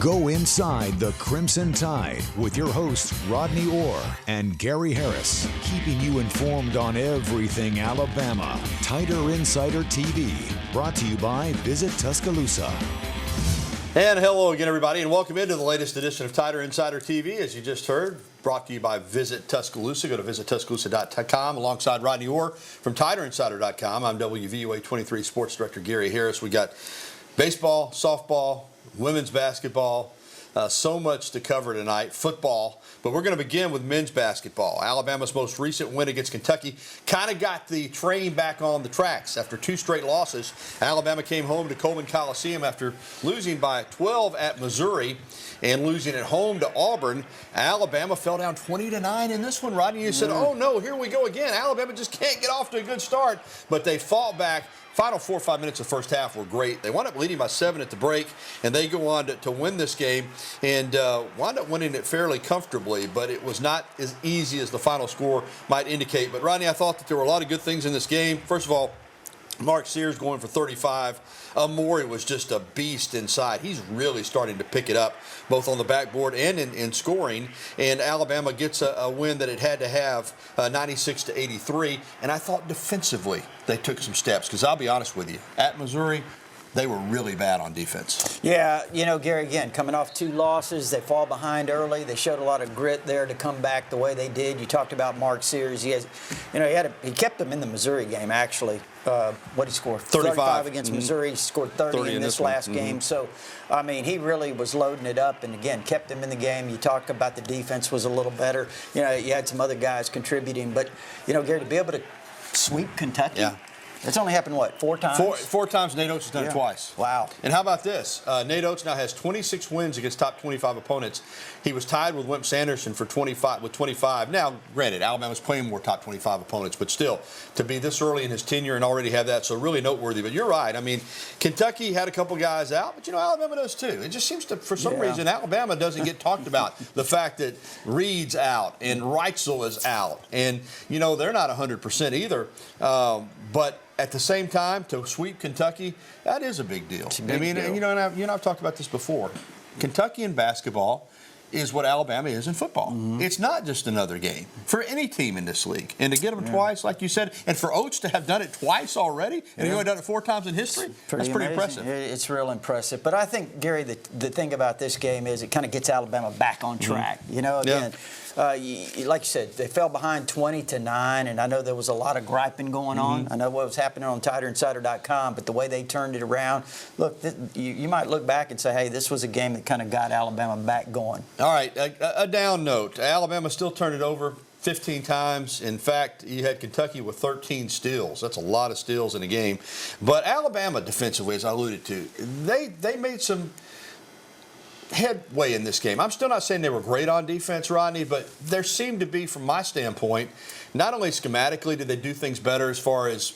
Go inside the Crimson Tide with your hosts Rodney Orr and Gary Harris, keeping you informed on everything Alabama. Tider Insider TV, brought to you by Visit Tuscaloosa. And hello again, everybody, and welcome into the latest edition of Tider Insider TV, as you just heard, brought to you by Visit Tuscaloosa. Go to visittuscaloosa.com alongside Rodney Orr from TiderInsider.com. I'm WVUA 23 Sports Director Gary Harris. We got baseball, softball, women's basketball, so much to cover tonight. Football, but we're going to begin with men's basketball. Alabama's most recent win against Kentucky kind of got the train back on the tracks. After two straight losses, Alabama came home to Coleman Coliseum after losing by 12 at Missouri and losing at home to Auburn. Alabama fell down 20-9 in this one, Rodney. You said, oh no, here we go again. Alabama just can't get off to a good start, but they fought back. Final 4 or 5 minutes of the first half were great. They wound up leading by 7 at the break, and they go on to win this game and wound up winning it fairly comfortably, but it was not as easy as the final score might indicate. But, Rodney, I thought that there were a lot of good things in this game. First of all, Mark Sears going for 35. Amori was just a beast inside. He's really starting to pick it up, both on the backboard and in scoring. And Alabama gets a win that it had to have, 96-83. And I thought defensively they took some steps, because I'll be honest with you, at Missouri, they were really bad on defense. Yeah, you know, Gary, again, coming off 2 losses, they fall behind early. They showed a lot of grit there to come back the way they did. You talked about Mark Sears. He kept them in the Missouri game, actually. What did he score? 35 against Missouri. He scored 30 in this last game. So, I mean, he really was loading it up and, again, kept them in the game. You talked about the defense was a little better. You know, you had some other guys contributing. But, you know, Gary, to be able to sweep Kentucky. Yeah. It's only happened, what, 4 times? Four times. Nate Oats has done it twice. Wow. And how about this? Nate Oats now has 26 wins against top 25 opponents. He was tied with Wimp Sanderson for 25. Now, granted, Alabama's playing more top 25 opponents, but still, to be this early in his tenure and already have that, so really noteworthy. But you're right. I mean, Kentucky had a couple guys out, but, you know, Alabama does too. It just seems to, for some reason, Alabama doesn't get talked about. The fact that Reed's out and Reitzel is out. And, you know, they're not 100% either. But at the same time, to sweep Kentucky, that is a big deal. I mean, and you know, I've talked about this before. Kentucky in basketball is what Alabama is in football. It's not just another game for any team in this league. And to get them twice, like you said, and for Oats to have done it twice already, and he only done it 4 times in history, that's pretty impressive. It's real impressive. But I think, Gary, the thing about this game is it kind of gets Alabama back on track. You know, again, like you said, they fell behind 20-9, and I know there was a lot of griping going on. I know what was happening on TiderInsider.com, but the way they turned it around, look, you might look back and say, hey, this was a game that kind of got Alabama back going. All right, a down note. Alabama still turned it over 15 times. In fact, you had Kentucky with 13 steals. That's a lot of steals in a game. But Alabama defensively, as I alluded to, they made some headway in this game. I'm still not saying they were great on defense, Rodney, but there seemed to be, from my standpoint, not only schematically did they do things better as far as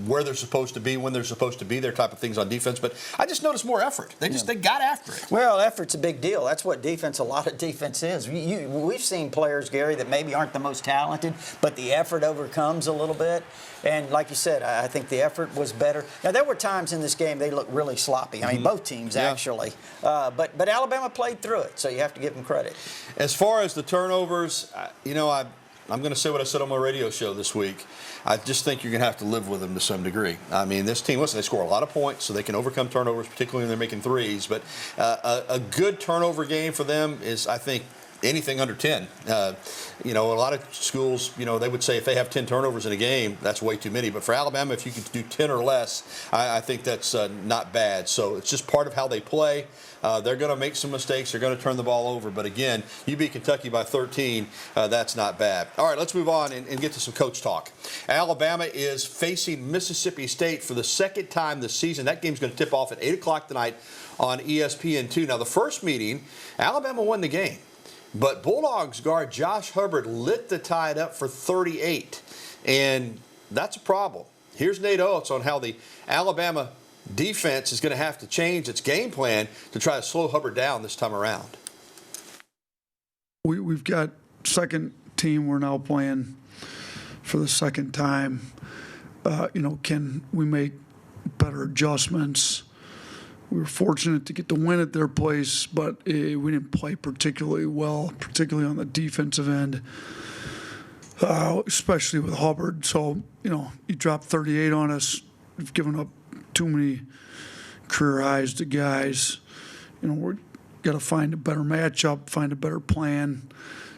where they're supposed to be, when they're supposed to be, their type of things on defense, but I just noticed more effort. They got after it. Well, effort's a big deal. That's what a lot of defense is. We've seen players, Gary, that maybe aren't the most talented, but the effort overcomes a little bit. And like you said, I think the effort was better. Now, there were times in this game they looked really sloppy. I mean, both teams actually. But Alabama played through it, so you have to give them credit. As far as the turnovers, you know, I'm going to say what I said on my radio show this week. I just think you're going to have to live with them to some degree. I mean, this team, listen, they score a lot of points, so they can overcome turnovers, particularly when they're making threes. But a good turnover game for them is, I think, anything under 10. You know, a lot of schools, you know, they would say if they have 10 turnovers in a game, that's way too many. But for Alabama, if you can do 10 or less, I think that's not bad. So it's just part of how they play. They're going to make some mistakes. They're going to turn the ball over. But, again, you beat Kentucky by 13. That's not bad. All right, let's move on and get to some coach talk. Alabama is facing Mississippi State for the second time this season. That game's going to tip off at 8 o'clock tonight on ESPN2. Now, the first meeting, Alabama won the game. But Bulldogs guard Josh Hubbard lit the Tide up for 38. And that's a problem. Here's Nate Oats on how the Alabama defense is going to have to change its game plan to try to slow Hubbard down this time around. We've got second team we're now playing for the second time. You know, can we make better adjustments? we were fortunate to get the win at their place, but we didn't play particularly well, particularly on the defensive end, especially with Hubbard. So, you dropped 38 on us. We've given up too many career highs to guys. We're got to find a better matchup, find a better plan,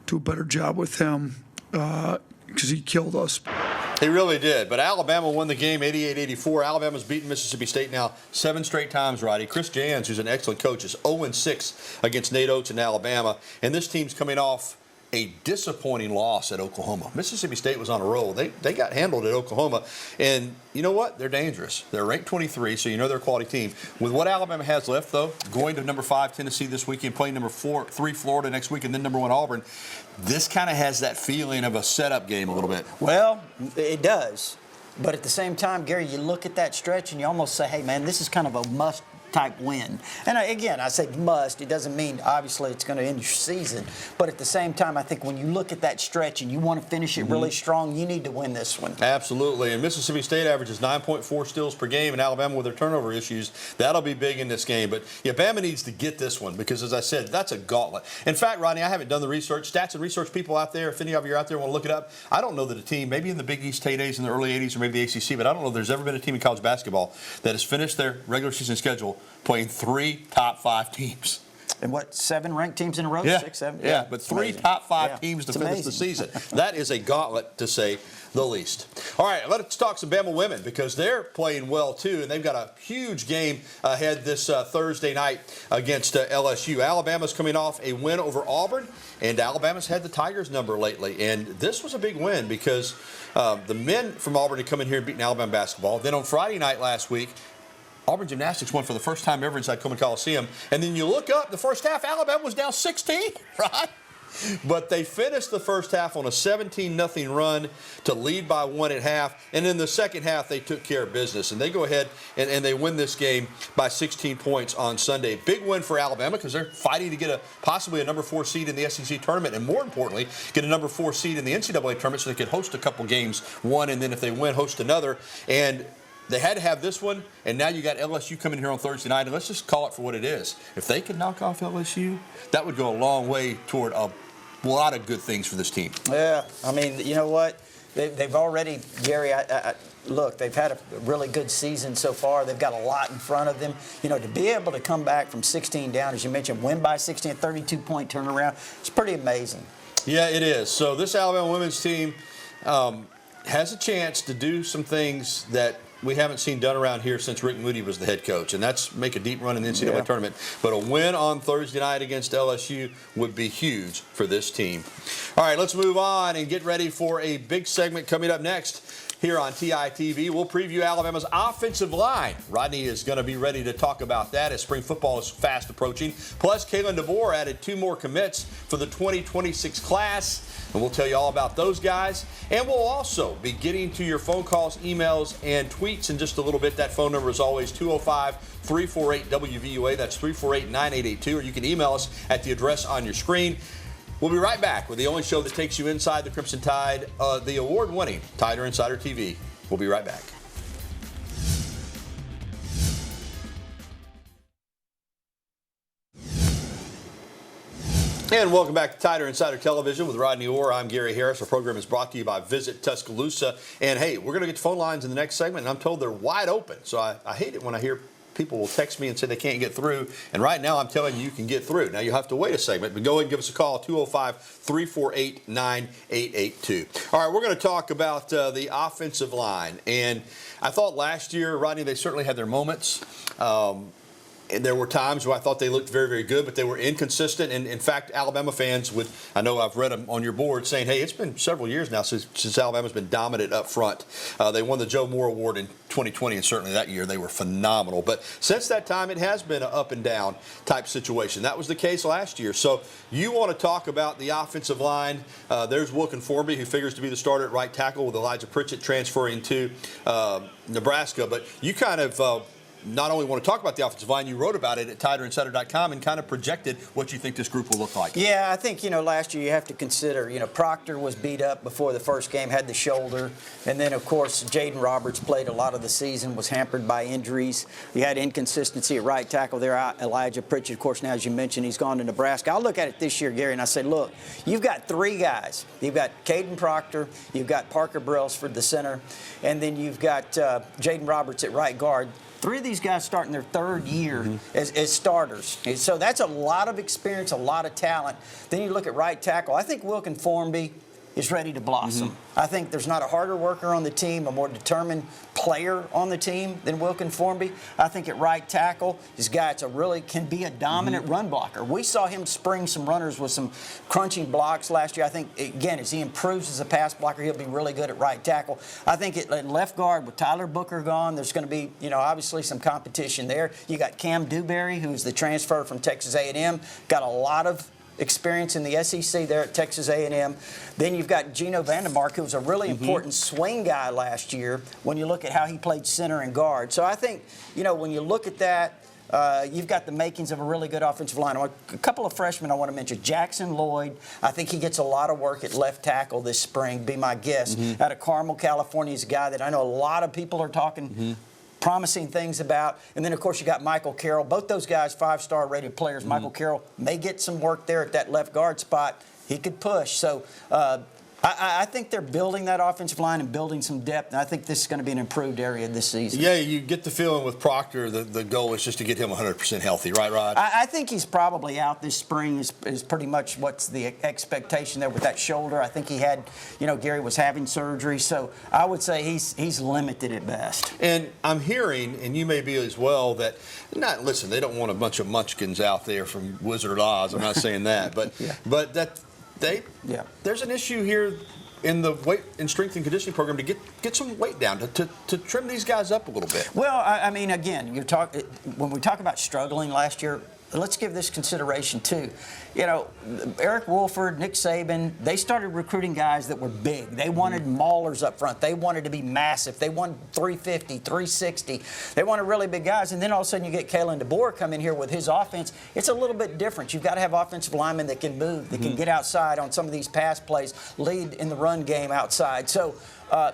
do a better job with him because he killed us. He really did. But Alabama won the game 88-84. Alabama's beaten Mississippi State now 7 straight times, Roddy. Chris Jans, who's an excellent coach, is 0-6 against Nate Oats in Alabama. And this team's coming off a disappointing loss at Oklahoma. Mississippi State was on a roll. They got handled at Oklahoma. And you know what? They're dangerous. They're ranked 23, so they're a quality team. With what Alabama has left, though, going to number 5 Tennessee this weekend, playing number 3 Florida next week, and then number 1 Auburn, this kind of has that feeling of a setup game a little bit. Well, it does. But at the same time, Gary, you look at that stretch and you almost say, hey, man, this is kind of a must type win. And again, I say must. It doesn't mean obviously it's going to end your season. But at the same time, I think when you look at that stretch and you want to finish it really strong, you need to win this one. Absolutely. And Mississippi State averages 9.4 steals per game, and Alabama with their turnover issues, that'll be big in this game. But yeah, Bama needs to get this one because, as I said, that's a gauntlet. In fact, Rodney, I haven't done the research. Stats and research people out there, if any of you are out there want to look it up, I don't know that a team, maybe in the Big East heydays in the early 80s or maybe the ACC, but I don't know if there's ever been a team in college basketball that has finished their regular season schedule playing 3 top 5 teams. And what, 7 ranked teams in a row? Yeah. 6, 7? Yeah, but 3 top 5 teams to finish the season. That is a gauntlet, to say the least. All right, let's talk some Bama women because they're playing well, too, and they've got a huge game ahead this Thursday night against LSU. Alabama's coming off a win over Auburn, and Alabama's had the Tigers number lately. And this was a big win because the men from Auburn had come in here and beaten Alabama basketball. Then on Friday night last week, Auburn Gymnastics won for the first time ever inside Coleman Coliseum. And then you look up, the first half, Alabama was down 16, right? But they finished the first half on a 17-0 run to lead by 1 at half. And in the second half, they took care of business. And they go ahead and they win this game by 16 points on Sunday. Big win for Alabama because they're fighting to get possibly a number 4 seed in the SEC tournament. And more importantly, get a number 4 seed in the NCAA tournament so they could host a couple games, one, and then if they win, host another. And they had to have this one, and now you got LSU coming here on Thursday night, and let's just call it for what it is. If they could knock off LSU, that would go a long way toward a lot of good things for this team. Yeah, I mean, you know what? They've already, Gary, look, they've had a really good season so far. They've got a lot in front of them. To be able to come back from 16 down, as you mentioned, win by 16, 32-point turnaround, it's pretty amazing. Yeah, it is. So this Alabama women's team has a chance to do some things that we haven't seen done around here since Rick Moody was the head coach, and that's make a deep run in the NCAA tournament. But a win on Thursday night against LSU would be huge for this team. All right, let's move on and get ready for a big segment coming up next here on TITV. We'll preview Alabama's offensive line. Rodney is going to be ready to talk about that as spring football is fast approaching. Plus, Kalen DeBoer added 2 more commits for the 2026 class. And we'll tell you all about those guys. And we'll also be getting to your phone calls, emails, and tweets in just a little bit. That phone number is always 205-348-WVUA. That's 348-9882. Or you can email us at the address on your screen. We'll be right back with the only show that takes you inside the Crimson Tide, the award-winning Tider Insider TV. We'll be right back. And welcome back to Tider Insider Television with Rodney Orr. I'm Gary Harris. Our program is brought to you by Visit Tuscaloosa. And, hey, we're going to get to phone lines in the next segment, and I'm told they're wide open. So I hate it when I hear people will text me and say they can't get through. And right now I'm telling you can get through. Now you have to wait a segment, but go ahead and give us a call, 205-348-9882. All right, we're going to talk about the offensive line. And I thought last year, Rodney, they certainly had their moments. And there were times where I thought they looked very, very good, but they were inconsistent. And in fact, Alabama fans would, I know I've read them on your board saying, hey, it's been several years now since Alabama's been dominant up front. They won the Joe Moore Award in 2020, and certainly that year they were phenomenal. But since that time, it has been an up and down type situation. That was the case last year. So you want to talk about the offensive line. There's Wilkin Formby, who figures to be the starter at right tackle with Elijah Pritchett transferring to Nebraska. But you kind of not only want to talk about the offensive line, you wrote about it at TiderInsider.com and kind of projected what you think this group will look like. Yeah, I think, last year you have to consider, Proctor was beat up before the first game, had the shoulder. And then, of course, Jaden Roberts played a lot of the season, was hampered by injuries. You had inconsistency at right tackle there. Elijah Pritchett, of course, now, as you mentioned, he's gone to Nebraska. I'll look at it this year, Gary, and I say, look, you've got three guys. You've got Caden Proctor, you've got Parker Brailsford, the center, and then you've got Jaden Roberts at right guard. Three of these guys starting their third year as starters. And so that's a lot of experience, a lot of talent. Then you look at right tackle. I think Wilkin Formby is ready to blossom. I think there's not a harder worker on the team, a more determined player on the team than Wilkin Formby. I think at right tackle, this guy can be a dominant run blocker. We saw him spring some runners with some crunching blocks last year. I think, again, as he improves as a pass blocker, he'll be really good at right tackle. I think at left guard, with Tyler Booker gone, there's going to be, obviously some competition there. You got Cam Dewberry, who's the transfer from Texas A&M, got a lot of experience in the SEC there at Texas A&M. Then you've got Geno Vandermark, who was a really important swing guy last year when you look at how he played center and guard. So I think, when you look at that, you've got the makings of a really good offensive line. A couple of freshmen I want to mention. Jackson Lloyd, I think he gets a lot of work at left tackle this spring, be my guess. Out of Carmel, California, he's a guy that I know a lot of people are talking promising things about. And then, of course, you got Michael Carroll. Both those guys, five-star rated players. Michael Carroll may get some work there at that left guard spot. He could push. So I think they're building that offensive line and building some depth, and I think this is going to be an improved area this season. Yeah, you get the feeling with Proctor the goal is just to get him 100% healthy, right, Rod? I think he's probably out this spring is pretty much what's the expectation there with that shoulder. I think he had, Gary was having surgery, so I would say he's limited at best. And I'm hearing, and you may be as well, that, they don't want a bunch of munchkins out there from Wizard of Oz. I'm not saying that, but that there's an issue here in the weight and strength and conditioning program to get some weight down, to trim these guys up a little bit. Well, I mean, again, when we talk about struggling last year, let's give this consideration too. Eric Wolford, Nick Saban, they started recruiting guys that were big. They wanted maulers up front. They wanted to be massive. They wanted 350, 360. They wanted really big guys. And then all of a sudden you get Kalen DeBoer come in here with his offense. It's a little bit different. You've got to have offensive linemen that can move, that can get outside on some of these pass plays, lead in the run game outside. So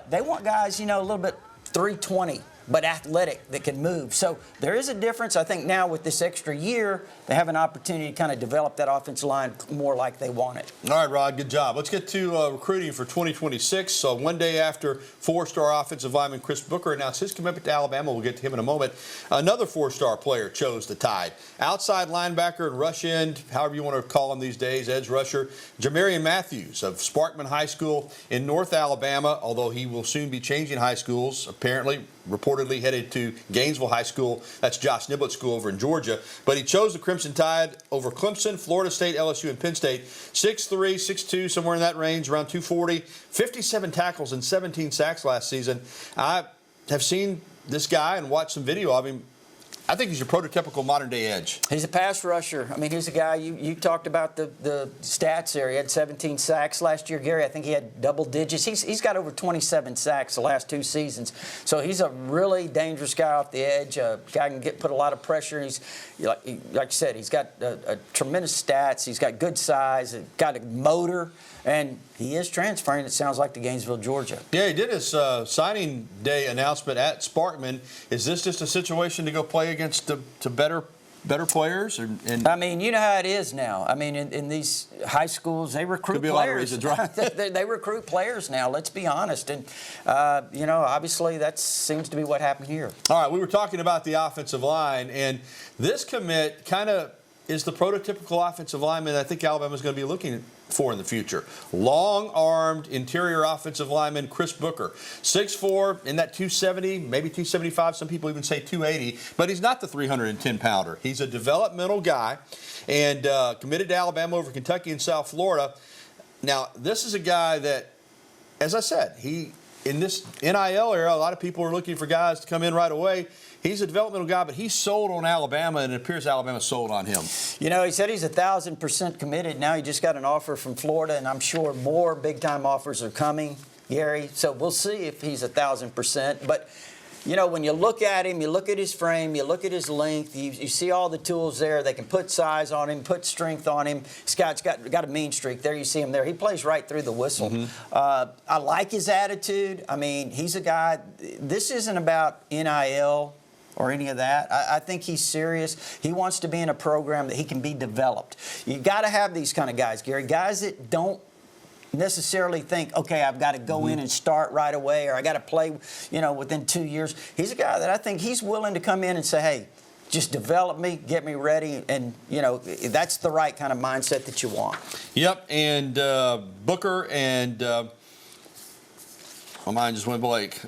they want guys, a little bit 320. But athletic, that can move. So there is a difference. I think now with this extra year, they have an opportunity to kind of develop that offensive line more like they want it. All right, Rod, good job. Let's get to recruiting for 2026. So one day after four-star offensive lineman Chris Booker announced his commitment to Alabama, we'll get to him in a moment, another four-star player chose the Tide. Outside linebacker and rush end, however you want to call him these days, edge rusher, Jamarian Matthews of Sparkman High School in North Alabama, although he will soon be changing high schools, apparently, reportedly headed to Gainesville High School. That's Josh Niblett's school over in Georgia. But he chose the Crimson Tide over Clemson, Florida State, LSU, and Penn State. 6'3", 6'2", somewhere in that range, around 240. 57 tackles and 17 sacks last season. I have seen this guy and watched some video of him. I think he's your prototypical modern-day edge. He's a pass rusher. I mean, he's a guy, you talked about the stats there. He had 17 sacks last year. Gary, I think he had double digits. He's got over 27 sacks the last two seasons. So he's a really dangerous guy off the edge. A guy can put a lot of pressure. He's, like you said, he's got a tremendous stats. He's got good size, got a motor. And he is transferring, it sounds like, to Gainesville, Georgia. Yeah, he did his signing day announcement at Sparkman. Is this just a situation to go play against the better players? I mean, you know how it is now. I mean, in these high schools, they recruit Could be players. A lot of reasons, right? They recruit players now, let's be honest. And, obviously that seems to be what happened here. All right, we were talking about the offensive line, and this commit kind of is the prototypical offensive lineman I think Alabama's going to be looking for in the future. Long-armed interior offensive lineman Chris Booker. 6'4", in that 270, maybe 275, some people even say 280, but he's not the 310-pounder. He's a developmental guy and committed to Alabama over Kentucky and South Florida. Now, this is a guy that, as I said, in this NIL era, a lot of people are looking for guys to come in right away. He's a developmental guy, but he's sold on Alabama, and it appears Alabama's sold on him. He said he's 1,000% committed. Now he just got an offer from Florida, and I'm sure more big-time offers are coming, Gary. So we'll see if he's 1,000%. But, you know, when you look at him, you look at his frame, you look at his length, you see all the tools there. They can put size on him, put strength on him. Scott's got a mean streak there. You see him there. He plays right through the whistle. I like his attitude. I mean, he's a guy. This isn't about NIL or any of that. I think he's serious. He wants to be in a program that he can be developed. You got to have these kind of guys, Gary. Guys that don't necessarily think, okay, I've got to go in and start right away, or I got to play, you know, within 2 years. He's a guy that I think he's willing to come in and say, hey, just develop me, get me ready, and, you know, that's the right kind of mindset that you want. Yep, and Booker and my mind just went blank.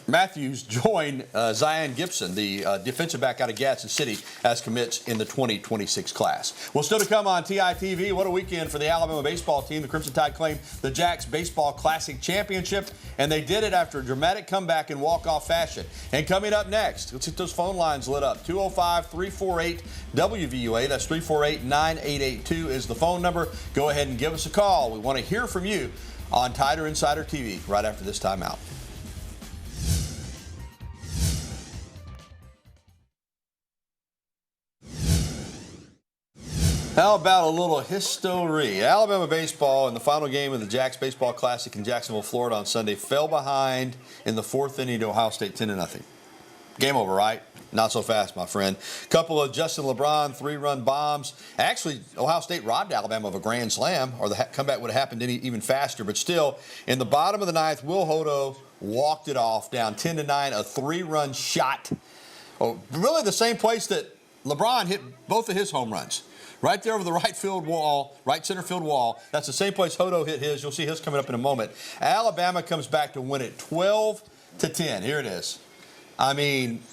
Matthews joined Zion Gibson, the defensive back out of Gadsden City, as commits in the 2026 class. Well, still to come on TITV, what a weekend for the Alabama baseball team. The Crimson Tide claimed the Jacks Baseball Classic Championship, and they did it after a dramatic comeback in walk-off fashion. And coming up next, let's get those phone lines lit up. 205-348-WVUA. That's 348-9882 is the phone number. Go ahead and give us a call. We want to hear from you on Tider Insider TV right after this timeout. How about a little history? Alabama baseball in the final game of the Jacks Baseball Classic in Jacksonville, Florida on Sunday fell behind in the fourth inning to Ohio State 10-0. Game over, right? Not so fast, my friend. Couple of Justin LeBron 3-run bombs. Actually, Ohio State robbed Alabama of a grand slam, or the comeback would have happened even faster. But still, in the bottom of the ninth, Will Hodo walked it off down 10-9, a 3-run shot. Oh, really the same place that LeBron hit both of his home runs. Right there over the right field wall, right center field wall. That's the same place Hodo hit his. You'll see his coming up in a moment. Alabama comes back to win it 12-10. Here it is. I mean,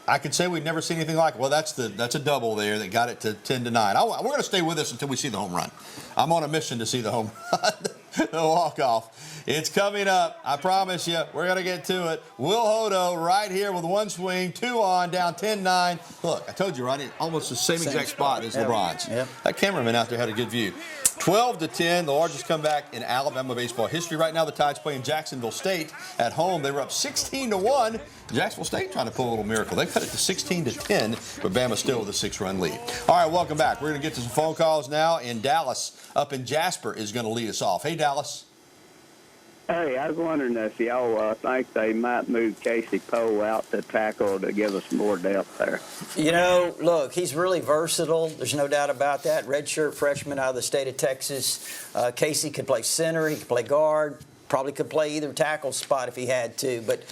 I could say we've never seen anything like it. Well, that's a double there that got it to 10-9. We're going to stay with this until we see the home run. I'm on a mission to see the home run, the walk-off. It's coming up. I promise you, we're going to get to it. Will Hodo right here with one swing, 2 on, down 10-9. Look, I told you, Rodney, almost the same exact spot as LeBron's. Yep. That cameraman out there had a good view. 12-10, the largest comeback in Alabama baseball history. Right now, the Tide's playing Jacksonville State at home. They were up 16-1. Jacksonville State trying to pull a little miracle. They cut it to 16-10, but Bama still with a 6-run lead. All right, welcome back. We're going to get to some phone calls now. And Dallas up in Jasper is going to lead us off. Hey, Dallas. Hey, I was wondering if y'all think they might move Casey Poe out to tackle to give us more depth there. You know, look, he's really versatile. There's no doubt about that. Redshirt freshman out of the state of Texas. Casey could play center. He could play guard. Probably could play either tackle spot if he had to. But,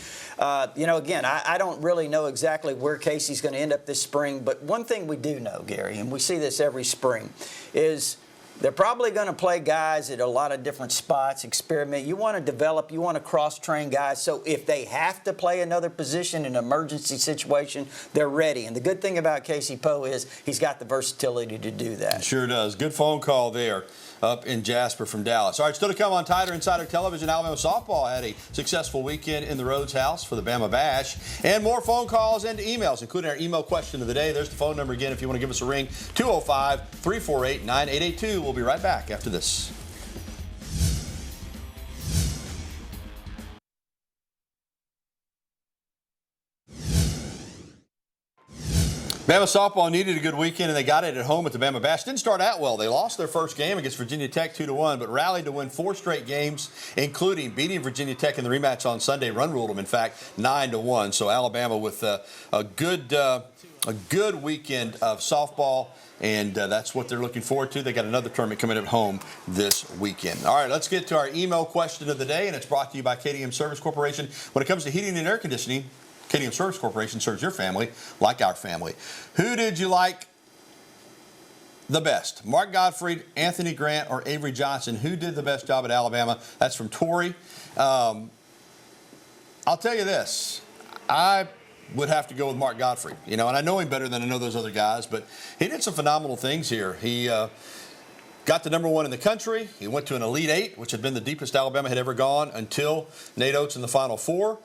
you know, again, I don't really know exactly where Casey's going to end up this spring. But one thing we do know, Gary, and we see this every spring, is they're probably going to play guys at a lot of different spots, experiment. You want to develop, you want to cross-train guys. So if they have to play another position in an emergency situation, they're ready. And the good thing about Casey Poe is he's got the versatility to do that. Sure does. Good phone call there up in Jasper from Dallas. All right, still to come on Tider Insider Television. Alabama softball had a successful weekend in the Rhodes House for the Bama Bash. And more phone calls and emails, including our email question of the day. There's the phone number again if you want to give us a ring, 205-348-9882. We'll be right back after this. Bama softball needed a good weekend, and they got it at home at the Bama Bash. Didn't start out well. They lost their first game against Virginia Tech 2-1, but rallied to win 4 straight games, including beating Virginia Tech in the rematch on Sunday. Run ruled them, in fact, 9-1. So Alabama with a good weekend of softball, and that's what they're looking forward to. They got another tournament coming at home this weekend. All right, let's get to our email question of the day, and it's brought to you by KDM Service Corporation. When it comes to heating and air conditioning, KDM Service Corporation serves your family like our family. Who did you like the best? Mark Gottfried, Anthony Grant, or Avery Johnson? Who did the best job at Alabama? That's from Tori. I'll tell you this. I would have to go with Mark Gottfried. You know, and I know him better than I know those other guys, but he did some phenomenal things here. He got the #1 in the country. He went to an Elite 8, which had been the deepest Alabama had ever gone until Nate Oats in the Final Four.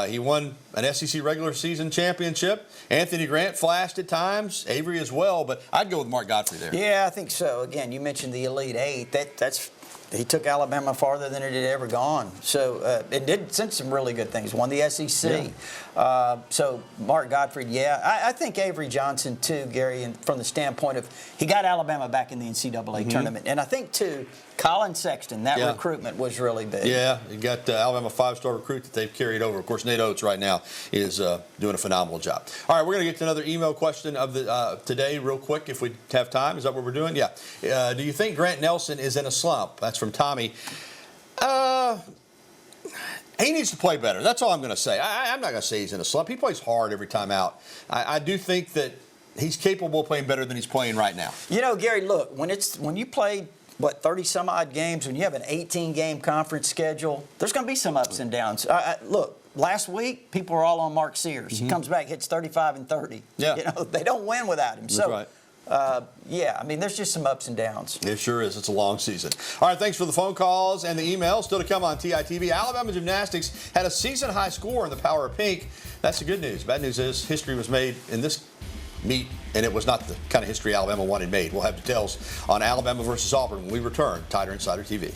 He won an SEC regular season championship. Anthony Grant flashed at times, Avery as well, but I'd go with Mark Gottfried there. Yeah, I think so. Again, you mentioned the Elite 8. That's he took Alabama farther than it had ever gone. So it did some really good things. Won the SEC. Yeah. So Mark Gottfried, I think Avery Johnson too, Gary, and from the standpoint of he got Alabama back in the NCAA tournament, and I think too, Colin Sexton, that recruitment was really big. Yeah, you got Alabama 5-star recruit that they've carried over. Of course, Nate Oats right now is doing a phenomenal job. All right, we're going to get to another email question of the today real quick if we have time. Is that what we're doing? Yeah. Do you think Grant Nelson is in a slump? That's from Tommy. He needs to play better. That's all I'm going to say. I'm not going to say he's in a slump. He plays hard every time out. I do think that he's capable of playing better than he's playing right now. You know, Gary, look, when you play 30-some-odd games, when you have an 18-game conference schedule, there's going to be some ups and downs. Look, last week, people were all on Mark Sears. He comes back, hits 35 and 30. Yeah. You know, they don't win without him. That's right. I mean, there's just some ups and downs. It sure is. It's a long season. All right, thanks for the phone calls and the emails. Still to come on TITV. Alabama Gymnastics had a season-high score in the Power of Pink. That's the good news. Bad news is history was made in this meet, and it was not the kind of history Alabama wanted made. We'll have details on Alabama versus Auburn when we return. Tider Insider TV.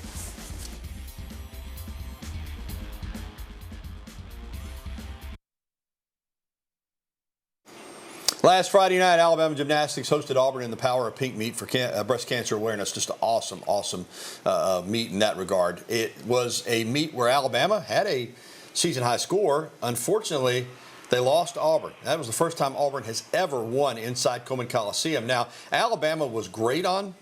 Last Friday night, Alabama Gymnastics hosted Auburn in the Power of Pink meet for breast cancer awareness. Just an awesome meet in that regard. It was a meet where Alabama had a season-high score. Unfortunately, they lost to Auburn. That was the first time Auburn has ever won inside Coleman Coliseum. Now, Alabama was great on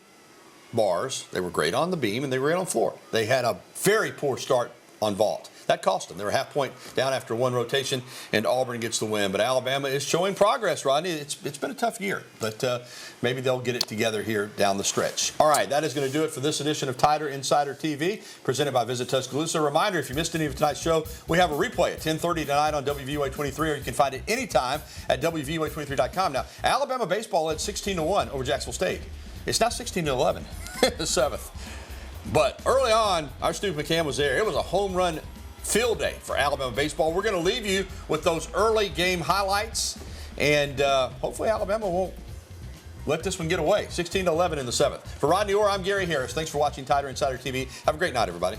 bars, they were great on the beam, and they were great on floor. They had a very poor start on vault. That cost them. They were a half point down after one rotation, and Auburn gets the win. But Alabama is showing progress, Rodney. It's been a tough year, but maybe they'll get it together here down the stretch. All right, that is going to do it for this edition of Tider Insider TV, presented by Visit Tuscaloosa. A reminder, if you missed any of tonight's show, we have a replay at 10:30 tonight on WVUA 23, or you can find it anytime at WVUA23.com. Now, Alabama baseball led 16-1 over Jacksonville State. It's now 16-11 in the 7th. But early on, our Stu McCann was there. It was a home run field day for Alabama baseball. We're going to leave you with those early game highlights, and hopefully Alabama won't let this one get away. 16-11 in the 7th. For Rodney Orr, I'm Gary Harris. Thanks for watching Tider Insider TV. Have a great night, everybody.